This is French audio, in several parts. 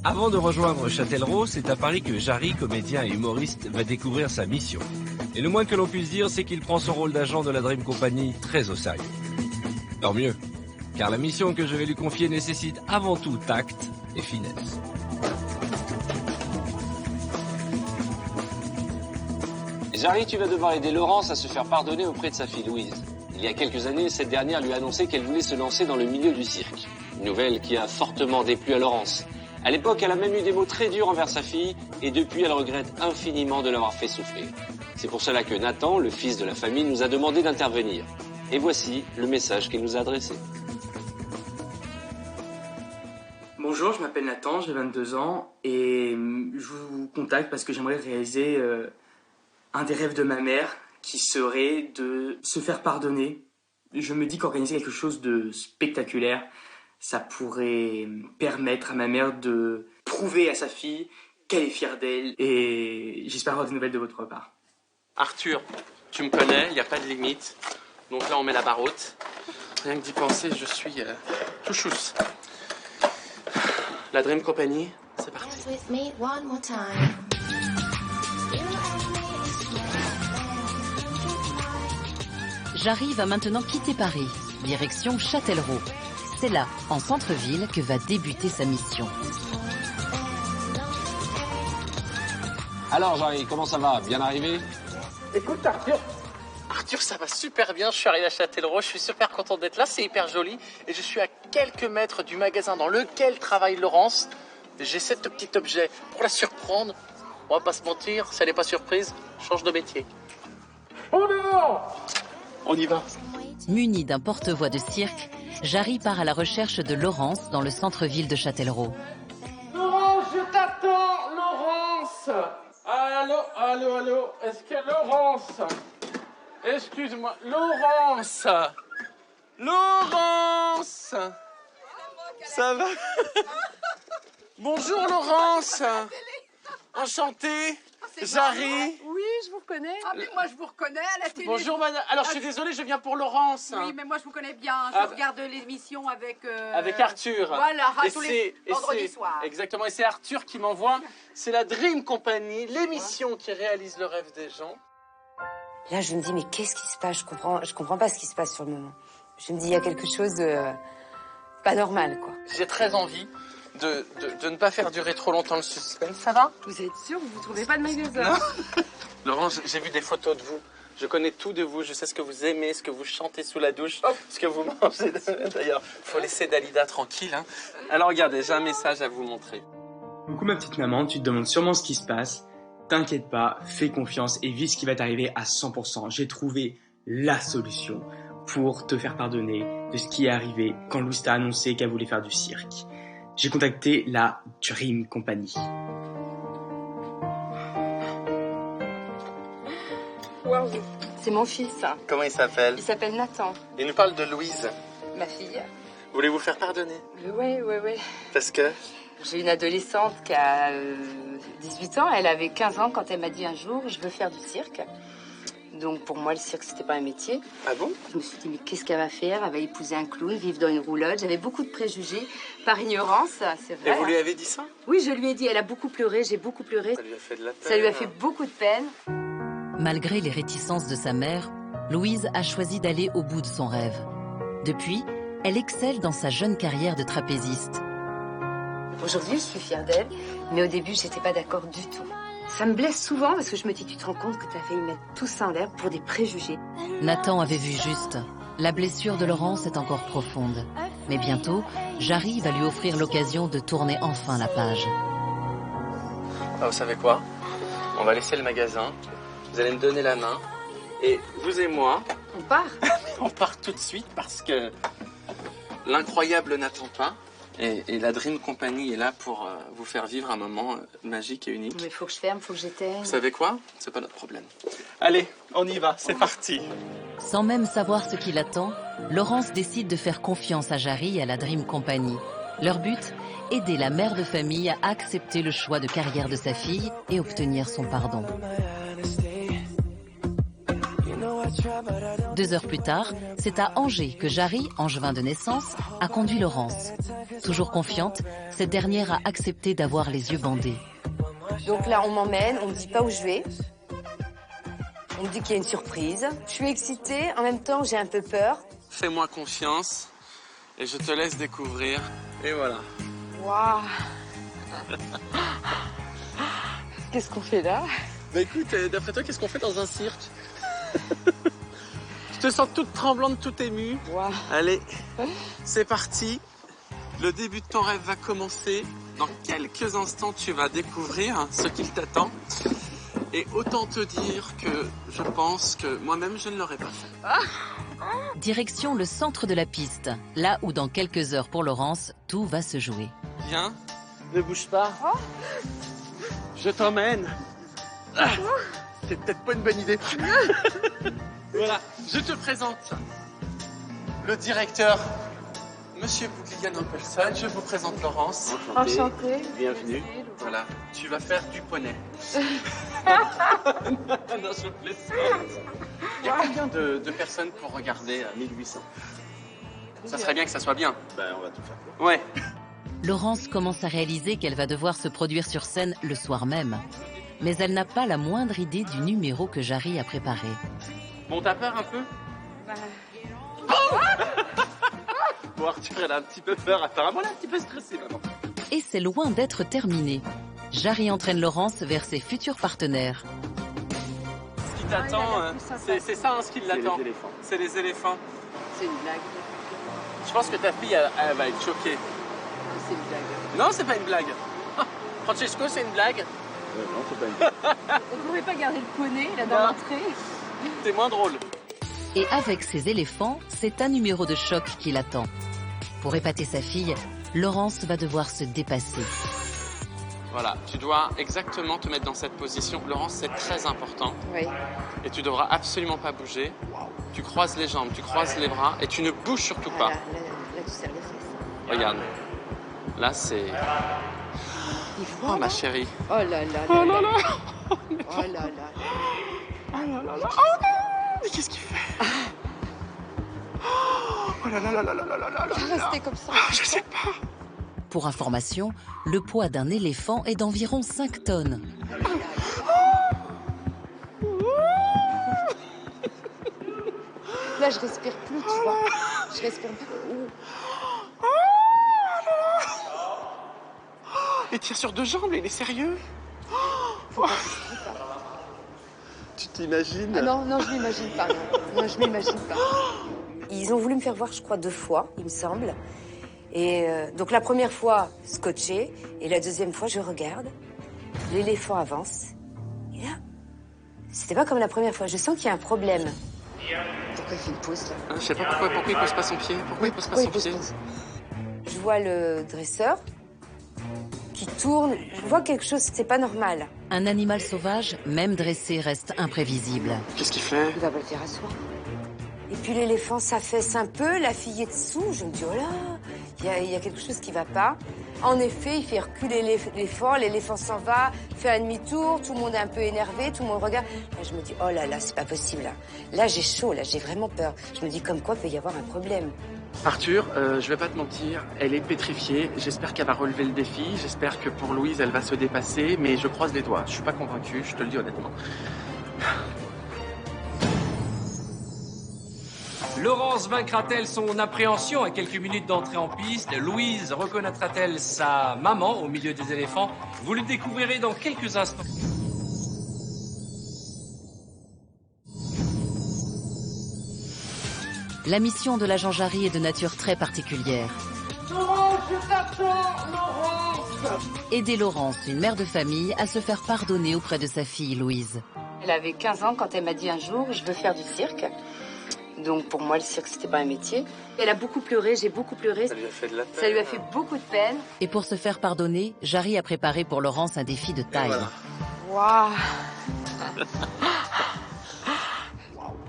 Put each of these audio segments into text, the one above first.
Avant de rejoindre Châtellerault, c'est à Paris que Jarry, comédien et humoriste, va découvrir sa mission. Et le moins que l'on puisse dire, c'est qu'il prend son rôle d'agent de la Dream Company très au sérieux. Tant mieux, car la mission que je vais lui confier nécessite avant tout tact et finesse. Jarry, tu vas devoir aider Laurence à se faire pardonner auprès de sa fille Louise. Il y a quelques années, cette dernière lui a annoncé qu'elle voulait se lancer dans le milieu du cirque. Une nouvelle qui a fortement déplu à Laurence. À l'époque, elle a même eu des mots très durs envers sa fille, et depuis, elle regrette infiniment de l'avoir fait souffrir. C'est pour cela que Nathan, le fils de la famille, nous a demandé d'intervenir. Et voici le message qu'il nous a adressé. Bonjour, je m'appelle Nathan, j'ai 22 ans, et je vous contacte parce que j'aimerais réaliser un des rêves de ma mère, qui serait de se faire pardonner. Je me dis qu'organiser quelque chose de spectaculaire, ça pourrait permettre à ma mère de prouver à sa fille qu'elle est fière d'elle, et j'espère avoir des nouvelles de votre part. Arthur, tu me connais, il n'y a pas de limite. Donc là, on met la barre haute. Rien que d'y penser, je suis tout chousse. La Dream Company, c'est parti. Jarry va maintenant quitter Paris, direction Châtellerault. C'est là, en centre-ville, que va débuter sa mission. Alors Jarry, comment ça va? Bien arrivé? Écoute Arthur, ça va super bien. Je suis arrivé à Châtellerault, je suis super content d'être là, c'est hyper joli. Et je suis à quelques mètres du magasin dans lequel travaille Laurence. J'ai cet petit objet pour la surprendre. On va pas se mentir, si elle n'est pas surprise, change de métier. Oh non! On y va. Muni d'un porte-voix de cirque, Jarry part à la recherche de Laurence dans le centre-ville de Châtellerault. Laurence, je t'attends, Laurence! Allô, est-ce que Laurence? Excuse-moi, Laurence! Laurence! Ça va? Bonjour Laurence! Enchantée! Jarry! Oui, je vous reconnais. Ah, mais moi, je vous reconnais à la télé. Bonjour madame. Alors, je suis désolé, je viens pour Laurence. Oui, mais moi, je vous connais bien. Je regarde l'émission avec... Avec Arthur. Voilà, tous les vendredis soirs. Exactement, et c'est Arthur qui m'envoie. C'est la Dream Company, l'émission qui réalise le rêve des gens. Là, je me dis, mais qu'est-ce qui se passe? Je comprends pas ce qui se passe sur le moment. Je me dis, il y a quelque chose de pas normal, quoi. J'ai très envie de ne pas faire durer trop longtemps le suspense. Ça va? Vous êtes sûr que vous ne trouvez pas de magasin? Laurence, j'ai vu des photos de vous. Je connais tout de vous. Je sais ce que vous aimez, ce que vous chantez sous la douche, ce que vous mangez. D'ailleurs, faut laisser Dalida tranquille. Hein. Alors regardez, j'ai un message à vous montrer. Coucou ma petite maman, tu te demandes sûrement ce qui se passe. T'inquiète pas, fais confiance et vis ce qui va t'arriver à 100%. J'ai trouvé la solution pour te faire pardonner de ce qui est arrivé quand Louise t'a annoncé qu'elle voulait faire du cirque. J'ai contacté la Dream Company. Wow. C'est mon fils. Comment il s'appelle? Il s'appelle Nathan. Il nous parle de Louise. Ma fille. Voulez-vous faire pardonner? Oui. Parce que? J'ai une adolescente qui a 18 ans. Elle avait 15 ans quand elle m'a dit un jour, je veux faire du cirque. Donc pour moi, le cirque, c'était pas un métier. Ah bon? Je me suis dit, mais qu'est-ce qu'elle va faire? Elle va épouser un clown, vivre dans une roulotte. J'avais beaucoup de préjugés, par ignorance, c'est vrai. Et vous lui avez dit ça? Oui, je lui ai dit. Elle a beaucoup pleuré, j'ai beaucoup pleuré. Ça lui a fait de la peine. Ça lui a fait beaucoup de peine. Malgré les réticences de sa mère, Louise a choisi d'aller au bout de son rêve. Depuis, elle excelle dans sa jeune carrière de trapéziste. Aujourd'hui, je suis fière d'elle, mais au début, j'étais pas d'accord du tout. Ça me blesse souvent parce que je me dis, tu te rends compte que tu as failli mettre tout ça en l'air pour des préjugés. Nathan avait vu juste. La blessure de Laurence est encore profonde. Mais bientôt, Jarry va lui offrir l'occasion de tourner enfin la page. Ah, vous savez quoi? On va laisser le magasin. Vous allez me donner la main. Et vous et moi... On part? On part tout de suite parce que l'incroyable n'attend pas. Et la Dream Company est là pour vous faire vivre un moment magique et unique. Mais faut que je ferme, faut que j'éteigne. Vous savez quoi? C'est pas notre problème. Allez, on y va, c'est parti. Sans même savoir ce qui l'attend, Laurence décide de faire confiance à Jarry et à la Dream Company. Leur but? Aider la mère de famille à accepter le choix de carrière de sa fille et obtenir son pardon. 2 heures plus tard, c'est à Angers que Jarry, angevin de naissance, a conduit Laurence. Toujours confiante, cette dernière a accepté d'avoir les yeux bandés. Donc là, on m'emmène, on me dit pas où je vais. On me dit qu'il y a une surprise. Je suis excitée, en même temps, j'ai un peu peur. Fais-moi confiance et je te laisse découvrir. Et voilà. Waouh. Qu'est-ce qu'on fait là? Bah écoute, d'après toi, qu'est-ce qu'on fait dans un cirque? Je te sens toute tremblante, toute émue. Waouh. Allez, c'est parti. Le début de ton rêve va commencer. Dans quelques instants, tu vas découvrir ce qu'il t'attend. Et autant te dire que je pense que moi-même, je ne l'aurais pas fait. Direction le centre de la piste, là où dans quelques heures pour Laurence, tout va se jouer. Viens, ne bouge pas. Je t'emmène. C'est peut-être pas une bonne idée. Voilà, je te présente le directeur, Monsieur Bouglian-Ampelson. Je vous présente Laurence. Enchantée. Bienvenue. Voilà, tu vas faire du poney. Non, je plaisante. Il y a combien de personnes pour regarder à 1800? Ça serait bien que ça soit bien. Ben, on va tout faire. Ouais. Laurence commence à réaliser qu'elle va devoir se produire sur scène le soir même. Mais elle n'a pas la moindre idée du numéro que Jarry a préparé. Bon, t'as peur un peu? Bon, Arthur, elle a un petit peu peur. Apparemment, elle est un petit peu stressée maintenant. Et c'est loin d'être terminé. Jarry entraîne Laurence vers ses futurs partenaires. Ce qui t'attend, c'est ça ce qui l'attend. C'est les éléphants. C'est une blague. Je pense que ta fille, elle va être choquée. C'est une blague. Non, c'est pas une blague. Francesco, c'est une blague. Non, c'est pas une blague. On pourrait pas garder le poney là dans l'entrée? C'est moins drôle. Et avec ces éléphants, c'est un numéro de choc qui l'attend. Pour épater sa fille, Laurence va devoir se dépasser. Voilà, tu dois exactement te mettre dans cette position. Laurence, c'est très important. Oui. Et tu devras absolument pas bouger. Tu croises les jambes, tu croises les bras et tu ne bouges surtout pas. Là, tu serres les fesses. Regarde. Là, c'est... Il faut, Oh, ma chérie. Oh là là là. Oh là là. Oh là là. Oh là là là. Oh, mais qu'est-ce qu'il fait? Oh là là là là là là là là là. Restez comme ça. Je sais pas. Pour information, le poids d'un éléphant est d'environ 5 tonnes. Là, je respire plus, tu vois. Je respire plus. Il tire sur 2 jambes, il est sérieux? Tu t'imagines? Ah non, non, je m'imagine pas. Non, je m'imagine pas. Ils ont voulu me faire voir, je crois, 2 fois, il me semble. Et donc la première fois, scotché, et la deuxième fois, je regarde. L'éléphant avance. Et là, c'était pas comme la première fois. Je sens qu'il y a un problème. Pourquoi il fait une pause, là? Je sais pas pourquoi il pose pas son pied. Pourquoi il pose pas son pied? Je vois le dresseur qui tourne. Je vois quelque chose, c'est pas normal. Un animal sauvage, même dressé, reste imprévisible. Qu'est-ce qu'il fait? Il va pas le faire asseoir. Et puis l'éléphant s'affaisse un peu, la fille est dessous. Je me dis, oh là, il y a quelque chose qui va pas. En effet, il fait reculer l'éléphant s'en va, fait un demi-tour, tout le monde est un peu énervé, tout le monde regarde. Là, je me dis, oh là là, c'est pas possible. Là, j'ai chaud, là, j'ai vraiment peur. Je me dis, comme quoi, il peut y avoir un problème. Arthur, je vais pas te mentir, elle est pétrifiée. J'espère qu'elle va relever le défi. J'espère que pour Louise, elle va se dépasser. Mais je croise les doigts. Je suis pas convaincu, je te le dis honnêtement. Laurence vaincra-t-elle son appréhension à quelques minutes d'entrée en piste? Louise reconnaîtra-t-elle sa maman au milieu des éléphants? Vous le découvrirez dans quelques instants. La mission de l'agent Jarry est de nature très particulière. Aider Laurence, une mère de famille, à se faire pardonner auprès de sa fille Louise. Elle avait 15 ans quand elle m'a dit un jour, je veux faire du cirque. Donc pour moi, le cirque, c'était pas un métier. Elle a beaucoup pleuré, j'ai beaucoup pleuré. Ça lui a fait de la peine. Ça lui a fait beaucoup de peine. Et pour se faire pardonner, Jarry a préparé pour Laurence un défi de taille. Voilà. Waouh.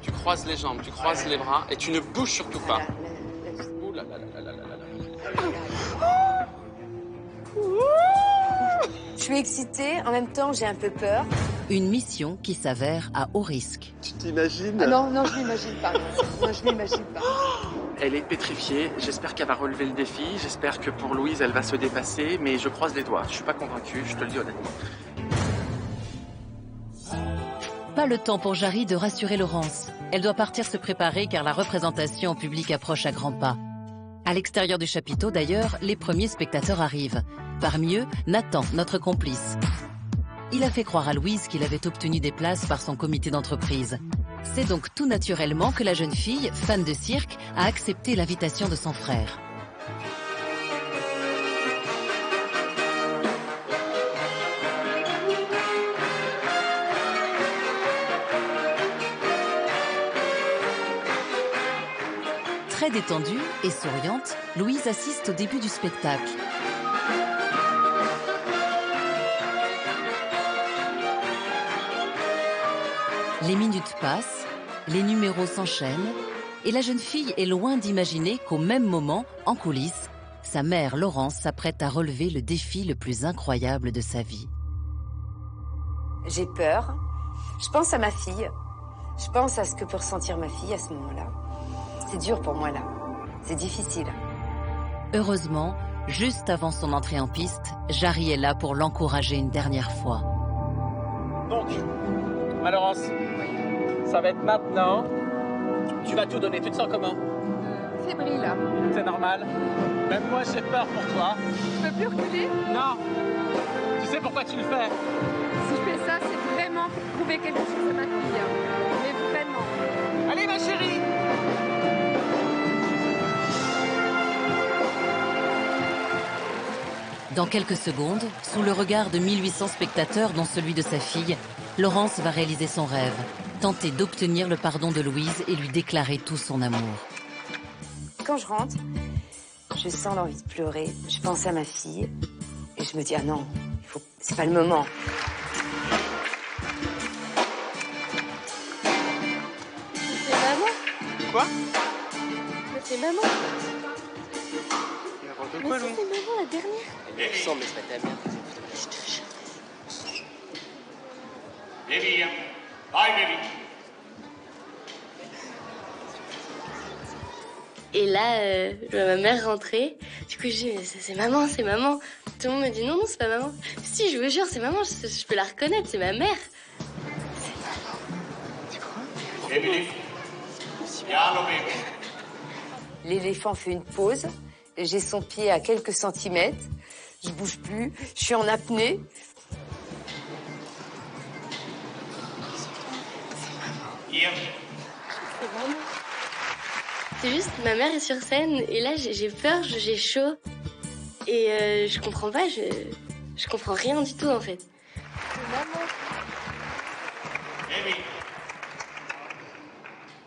Tu croises les jambes, tu croises les bras et tu ne bouges surtout pas. Ouh là là là là là là là. Je suis excitée, en même temps, j'ai un peu peur. Une mission qui s'avère à haut risque. Tu t'imagines? Ah non, non, je m'imagine pas. Moi, je m'imagine pas. Elle est pétrifiée. J'espère qu'elle va relever le défi. J'espère que pour Louise, elle va se dépasser. Mais je croise les doigts. Je suis pas convaincu, je te le dis honnêtement. Pas le temps pour Jarry de rassurer Laurence. Elle doit partir se préparer car la représentation en public approche à grands pas. À l'extérieur du chapiteau, d'ailleurs, les premiers spectateurs arrivent. Parmi eux, Nathan, notre complice. Il a fait croire à Louise qu'il avait obtenu des places par son comité d'entreprise. C'est donc tout naturellement que la jeune fille, fan de cirque, a accepté l'invitation de son frère. Très détendue et souriante, Louise assiste au début du spectacle. Les minutes passent, les numéros s'enchaînent, et la jeune fille est loin d'imaginer qu'au même moment, en coulisses, sa mère Laurence s'apprête à relever le défi le plus incroyable de sa vie. J'ai peur. Je pense à ma fille. Je pense à ce que peut ressentir ma fille à ce moment-là. C'est dur pour moi, là. C'est difficile. Heureusement, juste avant son entrée en piste, Jarry est là pour l'encourager une dernière fois. Donc, ma Laurence, ça va être maintenant. Tu vas tout donner. Tu te sens comment? Fébrile, là. C'est normal. Même moi, j'ai peur pour toi. Je peux plus reculer? Non. Tu sais pourquoi tu le fais? Si je fais ça, c'est vraiment pour prouver quelque chose à ma fille. Mais vraiment. Allez, ma chérie! Dans quelques secondes, sous le regard de 1800 spectateurs dont celui de sa fille, Laurence va réaliser son rêve, tenter d'obtenir le pardon de Louise et lui déclarer tout son amour. Quand je rentre, je sens l'envie de pleurer. Je pense à ma fille et je me dis, ah non, c'est pas le moment. C'est maman. Quoi? Mais c'est maman. Mais si, c'est maman, la dernière. Elle ressemble, mais c'est pas ta mère. Baby, bye baby. Et là, je vois ma mère rentrer. Du coup, je dis, mais c'est maman, c'est maman. Tout le monde me dit, non, non, c'est pas maman. Si, je vous jure, c'est maman, je peux la reconnaître, c'est ma mère. C'est maman. Tu crois? Baby, Yalo baby. L'éléphant fait une pause. J'ai son pied à quelques centimètres. Je bouge plus. Je suis en apnée. Here. C'est maman. C'est juste, ma mère est sur scène et là, j'ai peur, j'ai chaud. Et je comprends pas, je comprends rien du tout en fait. C'est maman. Baby.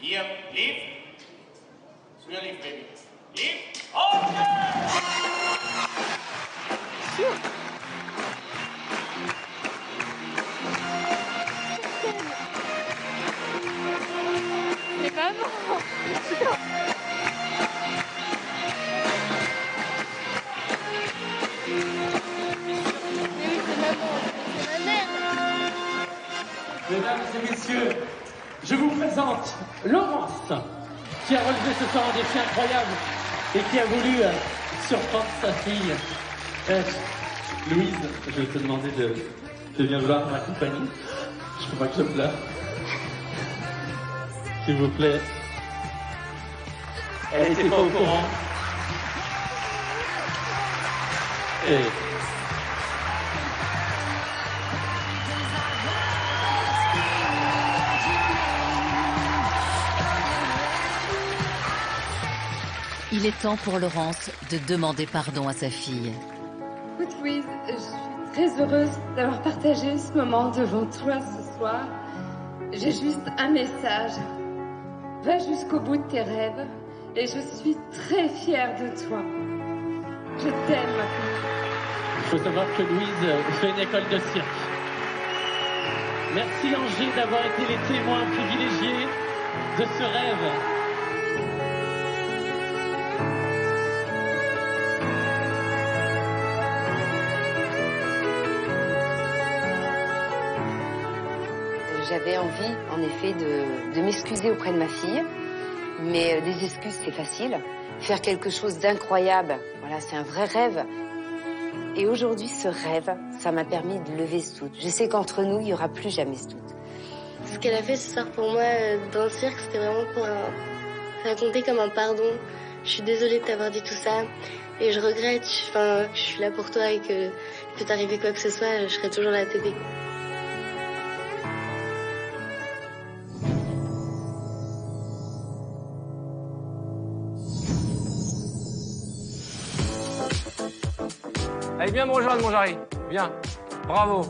Here, leave. Swear leave, baby. Leave. Oh! C'est maman. Mais oui, c'est maman. C'est ma mère. Mesdames et messieurs, je vous présente Laurence, qui a relevé ce soir un défi incroyable et qui a voulu surprendre sa fille. Louise, je vais te demander de bien vouloir m'accompagner. Je ne veux pas que je pleure. S'il vous plaît. Elle n'était pas au courant. Et... Il est temps pour Laurence de demander pardon à sa fille. Écoute, Louise, je suis très heureuse d'avoir partagé ce moment devant toi ce soir. J'ai juste un message. Va jusqu'au bout de tes rêves et je suis très fière de toi. Je t'aime, ma fille. Il faut savoir que Louise fait une école de cirque. Merci Angers d'avoir été les témoins privilégiés de ce rêve. j'avais envie, en effet, de m'excuser auprès de ma fille. Mais des excuses, c'est facile. Faire quelque chose d'incroyable, voilà, c'est un vrai rêve. Et aujourd'hui, ce rêve, ça m'a permis de lever ce doute. Je sais qu'entre nous, il n'y aura plus jamais ce doute. Ce qu'elle a fait ce soir pour moi dans le cirque, c'était vraiment pour raconter comme un pardon. Je suis désolée de t'avoir dit tout ça. Et je regrette, que je suis là pour toi et que peut t'arriver quoi que ce soit, je serai toujours là à t'aider. Allez, viens me rejoindre, mon Jarry. Viens. Bravo.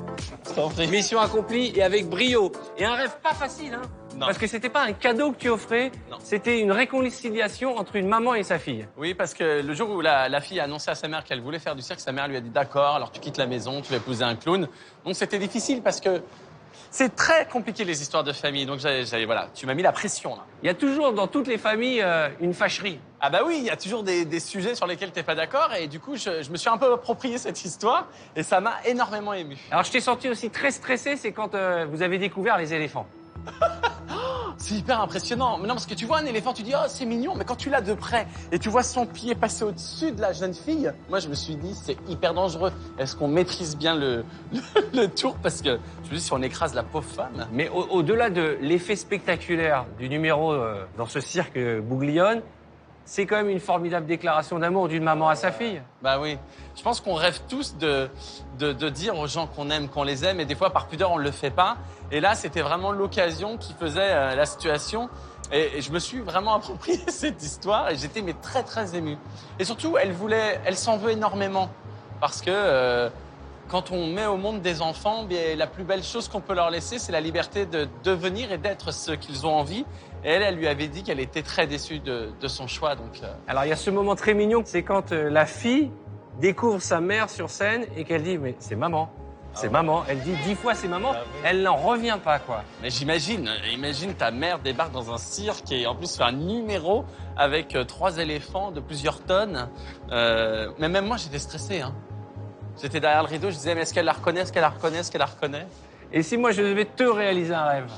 Mission accomplie et avec brio. Et un rêve pas facile, hein. Non. Parce que c'était pas un cadeau que tu offrais, c'était une réconciliation entre une maman et sa fille. Oui, parce que le jour où la fille a annoncé à sa mère qu'elle voulait faire du cirque, sa mère lui a dit d'accord, alors tu quittes la maison, tu vas épouser un clown. Donc c'était difficile parce que c'est très compliqué les histoires de famille. Donc voilà, tu m'as mis la pression là. Il y a toujours dans toutes les familles une fâcherie. Ah bah oui, il y a toujours des sujets sur lesquels t'es pas d'accord et du coup je me suis un peu approprié cette histoire et ça m'a énormément ému. Alors je t'ai senti aussi très stressé, c'est quand vous avez découvert les éléphants. C'est hyper impressionnant. Mais non, parce que tu vois un éléphant, tu dis oh c'est mignon, mais quand tu l'as de près et tu vois son pied passer au-dessus de la jeune fille, moi je me suis dit c'est hyper dangereux. Est-ce qu'on maîtrise bien le tour parce que je me dis si on écrase la pauvre femme. Mais au-delà de l'effet spectaculaire du numéro dans ce cirque Bouglione, c'est quand même une formidable déclaration d'amour d'une maman à sa fille. Bah oui. Je pense qu'on rêve tous de dire aux gens qu'on aime, qu'on les aime, et des fois, par pudeur, on ne le fait pas. Et là, c'était vraiment l'occasion qui faisait la situation. Et je me suis vraiment approprié cette histoire et j'étais mais très, très ému. Et surtout, elle s'en veut énormément. Parce que quand on met au monde des enfants, bien, la plus belle chose qu'on peut leur laisser, c'est la liberté de devenir et d'être ce qu'ils ont envie. Et elle lui avait dit qu'elle était très déçue de son choix. Donc, Alors, il y a ce moment très mignon, c'est quand la fille découvre sa mère sur scène et qu'elle dit « mais c'est maman ». C'est maman. Elle dit 10 fois c'est maman. Elle n'en revient pas, quoi. Mais imagine ta mère débarque dans un cirque et en plus fait un numéro avec 3 éléphants de plusieurs tonnes. Mais même moi, j'étais stressé. Hein. J'étais derrière le rideau, je disais mais est-ce qu'elle la reconnaît, est-ce qu'elle la reconnaît, est-ce qu'elle la reconnaît? Et si moi je devais te réaliser un rêve?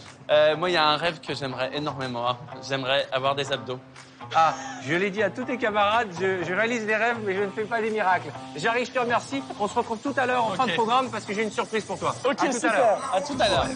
Moi, il y a un rêve que j'aimerais énormément. Hein. J'aimerais avoir des abdos. Ah, je l'ai dit à tous tes camarades, je réalise des rêves, mais je ne fais pas des miracles. Jarry, je te remercie. On se retrouve tout à l'heure en fin de programme parce que j'ai une surprise pour toi. Ok, super. À tout à l'heure.